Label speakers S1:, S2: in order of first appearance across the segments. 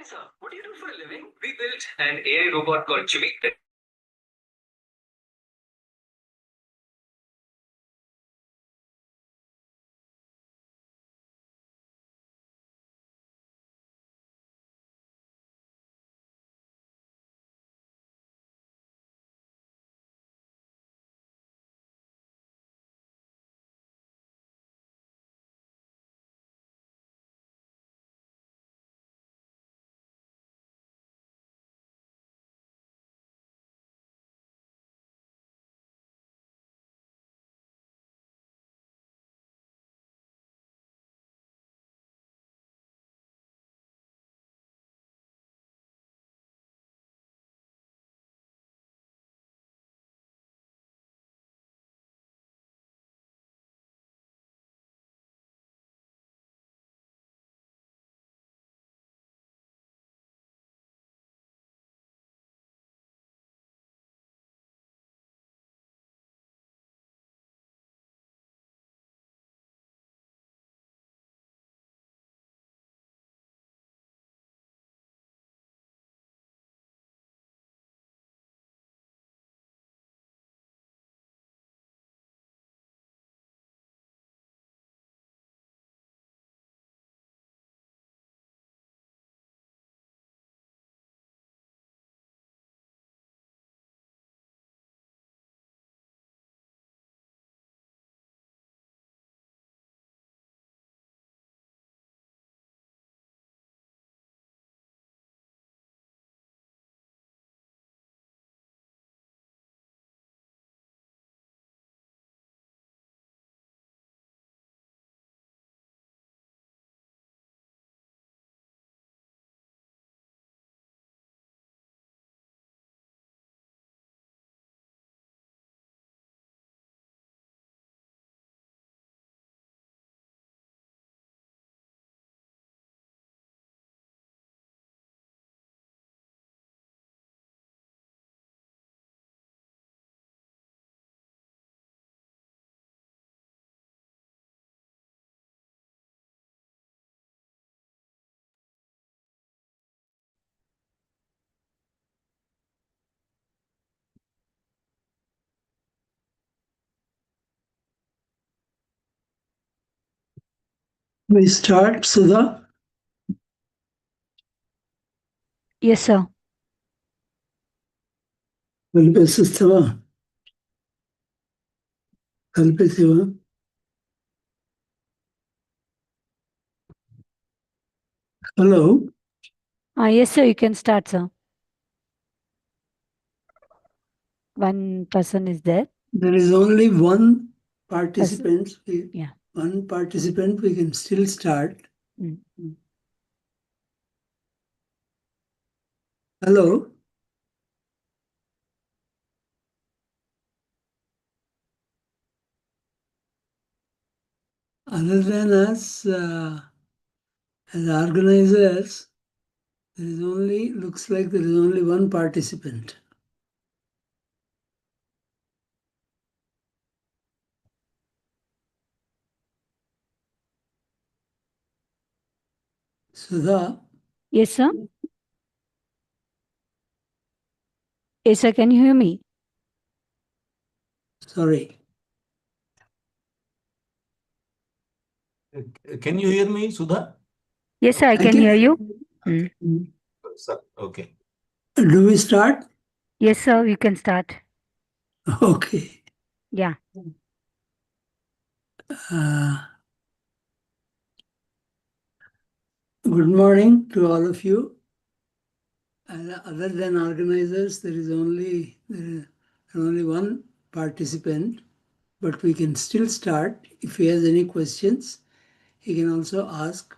S1: sir, what do you do for a living? We built an AI robot called Jimmy.
S2: We start, Sudha.
S3: Yes, sir.
S2: Kalpesistava. Kalpesiva. Hello.
S3: Yes, sir. You can start, sir. One person is there.
S2: There is only one participant.
S3: Yeah.
S2: One participant, we can still start.
S3: Mm.
S2: Hello. Other than us, as organizers, looks like there is only one participant. Sudha.
S3: Yes, sir. Yes, sir. Can you hear me?
S2: Sorry.
S4: Can you hear me, Sudha?
S3: Yes, sir. I can hear you. Mm.
S4: Okay.
S2: Do we start?
S3: Yes, sir. You can start.
S2: Okay.
S3: Yeah.
S2: Good morning to all of you. Other than organizers, there is only one participant, but we can still start. If he has any questions, he can also ask.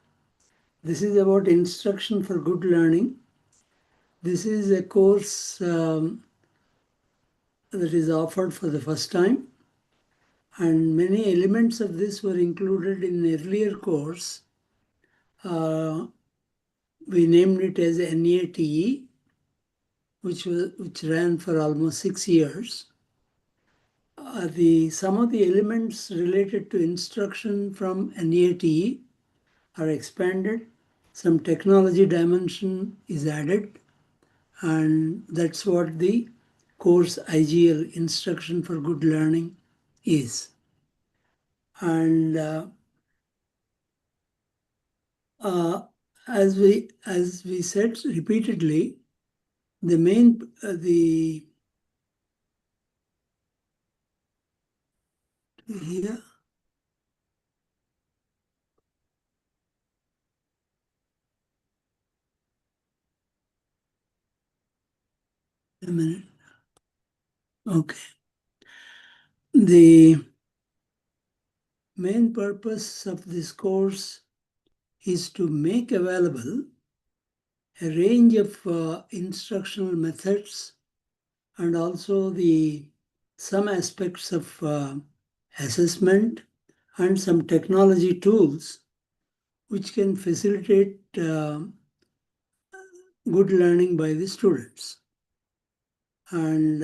S2: This is about instruction for good learning. This is a course that is offered for the first time, and many elements of this were included in an earlier course. We named it as NATE, which ran for almost 6 years. Some of the elements related to instruction from NATE are expanded. some technology dimension is added, and that's what the course IGL, Instruction for Good Learning, is. And as we said repeatedly, the main here. A minute. Okay. The main purpose of this course is to make available a range of instructional methods and also some aspects of assessment and some technology tools which can facilitate good learning by the students. And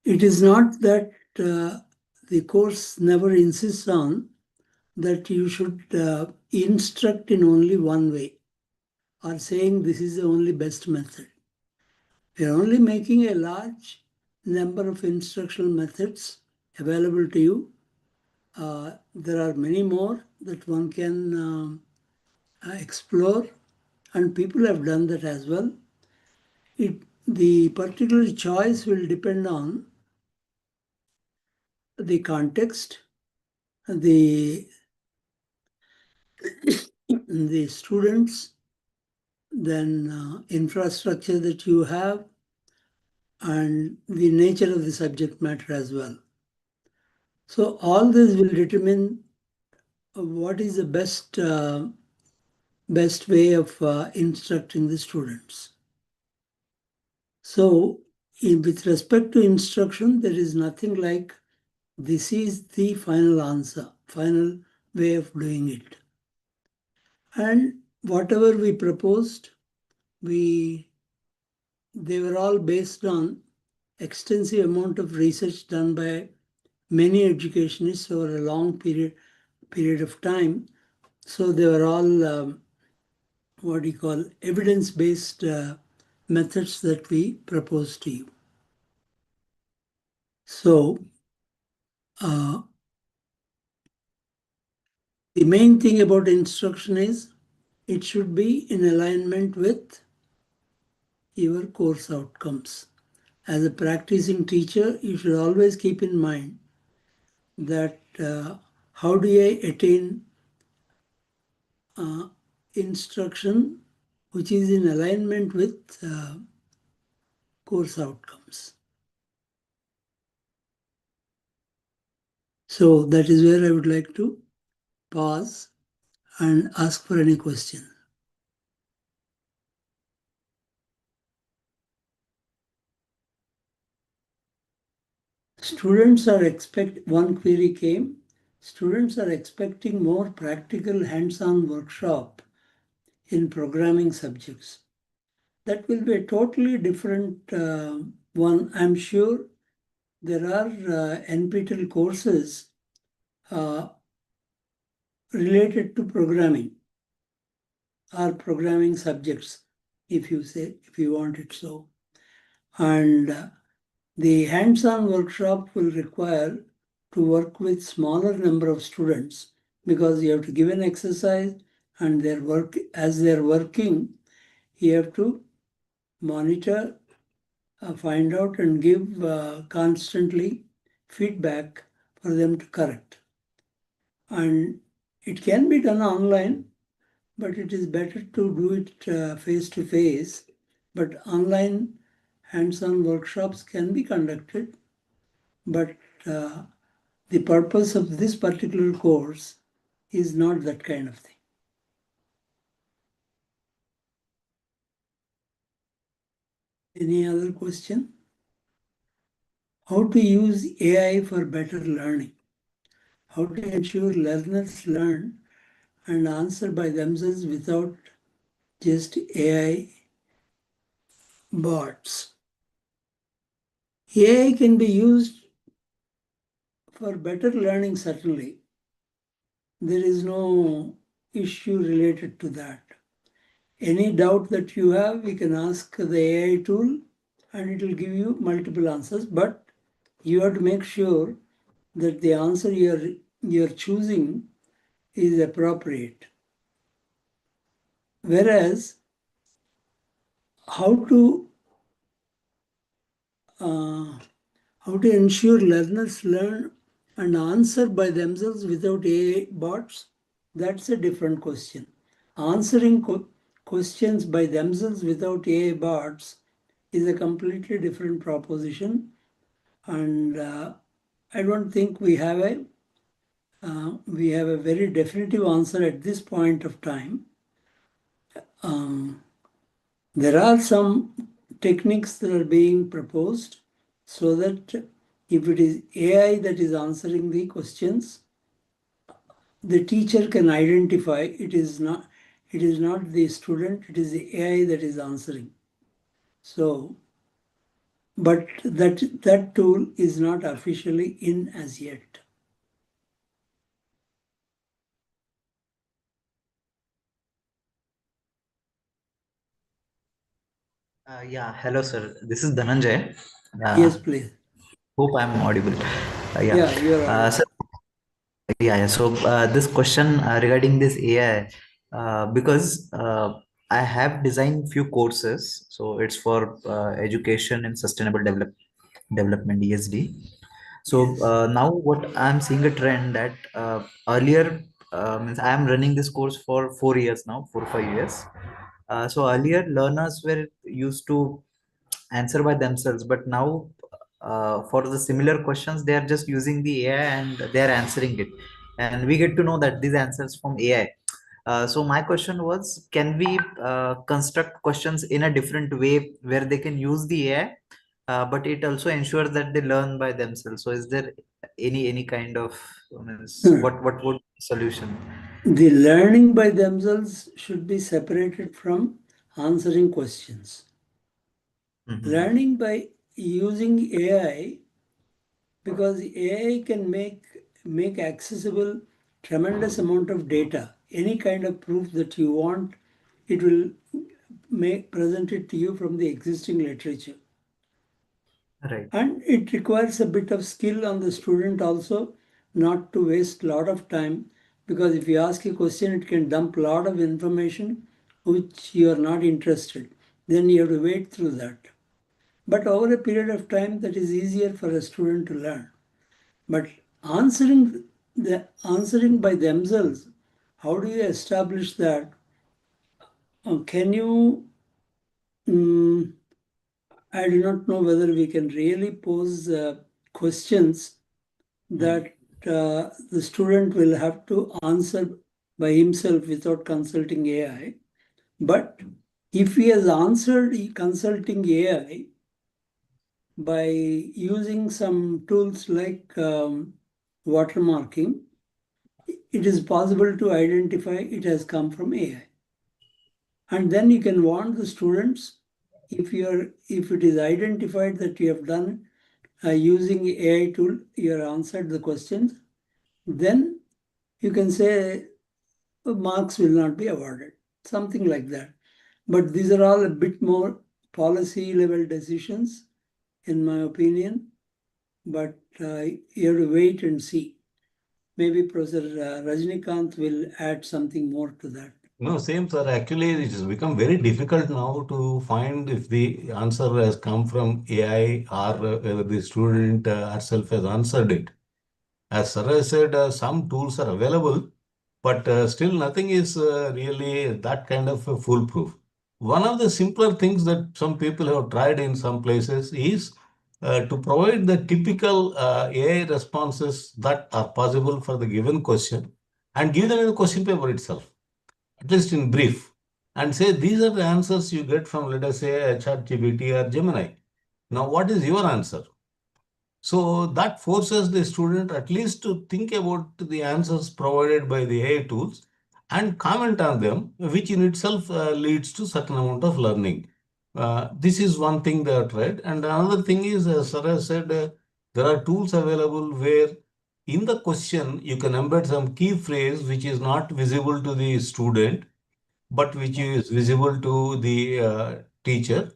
S2: it is not that the course never insists on that you should instruct in only one way or saying this is the only best method. We are only making a large number of instructional methods available to you. There are many more that one can explore, and people have done that as well. The particular choice will depend on the context, the students, then infrastructure that you have, and the nature of the subject matter as well. So all this will determine what is the best way of instructing the students. So with respect to instruction, there is nothing like this is the final answer, final way of doing it. And whatever we proposed, they were all based on extensive amount of research done by many educationists over a long period of time. So they were all what you call evidence-based methods that we propose to you. So the main thing about instruction is it should be in alignment with your course outcomes. As a practicing teacher, you should always keep in mind that how do I attain instruction which is in alignment with course outcomes. So that is where I would like to pause and ask for any question. Students are one query came. Students are expecting more practical hands-on workshop in programming subjects. That will be a totally different one. I'm sure there are NPTEL courses related to programming or programming subjects, if you want it so. And the hands-on workshop will require to work with smaller number of students because you have to give an exercise and as they're working, you have to monitor, find out and give constantly feedback for them to correct. And it can be done online, but it is better to do it face-to-face. But online hands-on workshops can be conducted, but the purpose of this particular course is not that kind of thing. Any other question? How to use AI for better learning? How to ensure learners learn and answer by themselves without just AI bots? AI can be used for better learning, certainly. There is no issue related to that. Any doubt that you have, you can ask the AI tool and it will give you multiple answers, but you have to make sure that the answer you're choosing is appropriate. Whereas, how to ensure learners learn and answer by themselves without AI bots, that's a different question. Answering questions by themselves without AI bots is a completely different proposition, and I don't think we have a very definitive answer at this point of time. There are some techniques that are being proposed so that if it is AI that is answering the questions, the teacher can identify it is not the student, it is the AI that is answering. So, but that tool is not officially in as yet.
S5: Yeah, hello, sir. This is Dhananjay.
S2: Yes, please.
S5: Hope I'm audible. Yeah.
S2: Yeah, you are audible.
S5: Sir, yeah. So this question regarding this AI, because I have designed few courses. So it's for education and sustainable development (ESD). So
S2: Yes.
S5: now what I'm seeing a trend that earlier means I am running this course for 4 years now, 4 or 5 years. So earlier learners were used to answer by themselves, but now for the similar questions they are just using the AI and they are answering it, and we get to know that these answers from AI. So my question was, can we construct questions in a different way where they can use the AI, but it also ensures that they learn by themselves? So is there any kind of what would solution?
S2: The learning by themselves should be separated from answering questions. Learning by using AI, because AI can make accessible tremendous amount of data. Any kind of proof that you want, it will present it to you from the existing literature.
S5: Right.
S2: And it requires a bit of skill on the student also, not to waste a lot of time, because if you ask a question, it can dump a lot of information which you are not interested. Then you have to wait through that. But over a period of time, that is easier for a student to learn. But answering by themselves, how do you establish that? Can you? I do not know whether we can really pose questions that the student will have to answer by himself without consulting AI. But if he has answered consulting AI by using some tools like watermarking, it is possible to identify it has come from AI. And then you can warn the students if it is identified that you have done using AI tool, you have answered the questions, then you can say marks will not be awarded, something like that. But these are all a bit more policy level decisions, in my opinion. But you have to wait and see. Maybe Professor Rajnikant will add something more to that.
S4: No, same, sir. Actually, it has become very difficult now to find if the answer has come from AI or whether the student herself has answered it. As Sarah said, some tools are available, but still nothing is really that kind of foolproof. One of the simpler things that some people have tried in some places is to provide the typical AI responses that are possible for the given question and give them in the question paper itself, at least in brief, and say these are the answers you get from, let us say, ChatGPT or Gemini. Now, what is your answer? So that forces the student at least to think about the answers provided by the AI tools and comment on them, which in itself leads to certain amount of learning. This is one thing they have tried. And another thing is, as Sarah said, there are tools available where in the question, you can embed some key phrase which is not visible to the student, but which is visible to the teacher.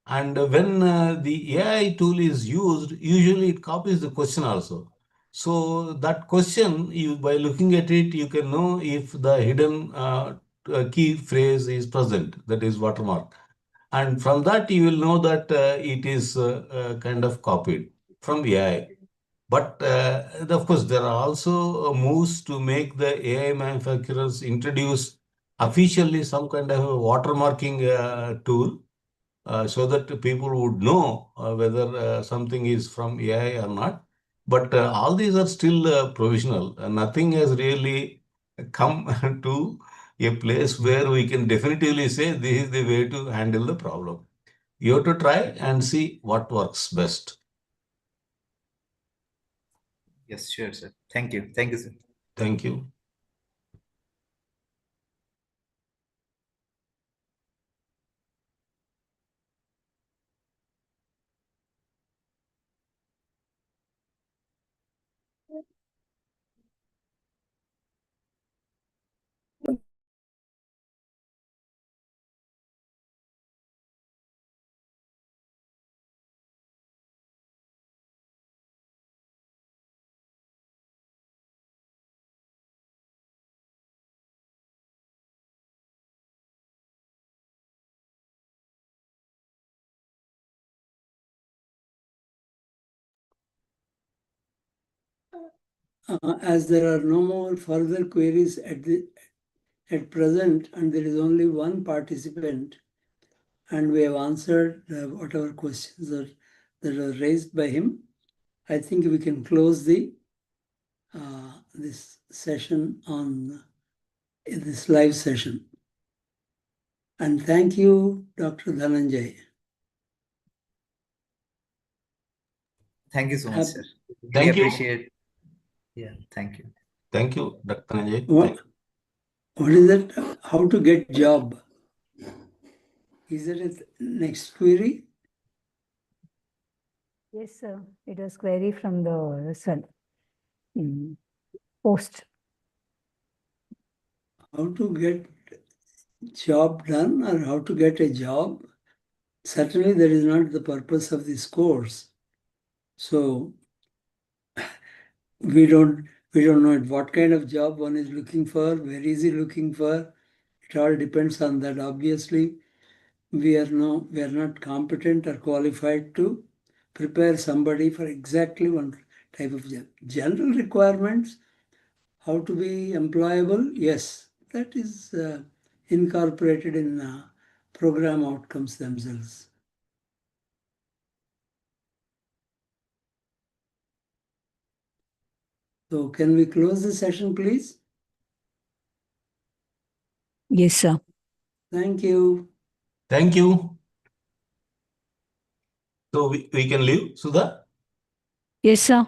S4: And when the AI tool is used, usually it copies the question also. So that question, by looking at it, you can know if the hidden key phrase is present, that is watermark. And from that, you will know that it is kind of copied from AI. But of course, there are also moves to make the AI manufacturers introduce officially some kind of a watermarking tool so that people would know whether something is from AI or not. But all these are still provisional. Nothing has really come to a place where we can definitively say this is the way to handle the problem. You have to try and see what works best.
S5: Yes, sure, sir. Thank you. Thank you, sir.
S4: Thank you.
S2: As there are no more further queries at present, and there is only one participant, and we have answered whatever questions that were raised by him, I think we can close this session on this live session. And thank you, Dr. Dhananjay.
S5: Thank you so much, sir.
S4: Thank
S5: We
S4: you.
S5: appreciate. Yeah, thank you.
S4: Thank you, Dr. Nanjay.
S2: What is it? How to get job? Is it a next query?
S3: Yes, sir. It was query from the post.
S2: How to get job done or how to get a job? Certainly that is not the purpose of this course. So we don't know what kind of job one is looking for, where is he looking for. It all depends on that. Obviously, we are not competent or qualified to prepare somebody for exactly one type of job. General requirements, how to be employable, yes, that is incorporated in program outcomes themselves. So can we close the session, please?
S3: Yes, sir.
S2: Thank you.
S4: Thank you. So we can leave, Sudha?
S3: Yes, sir.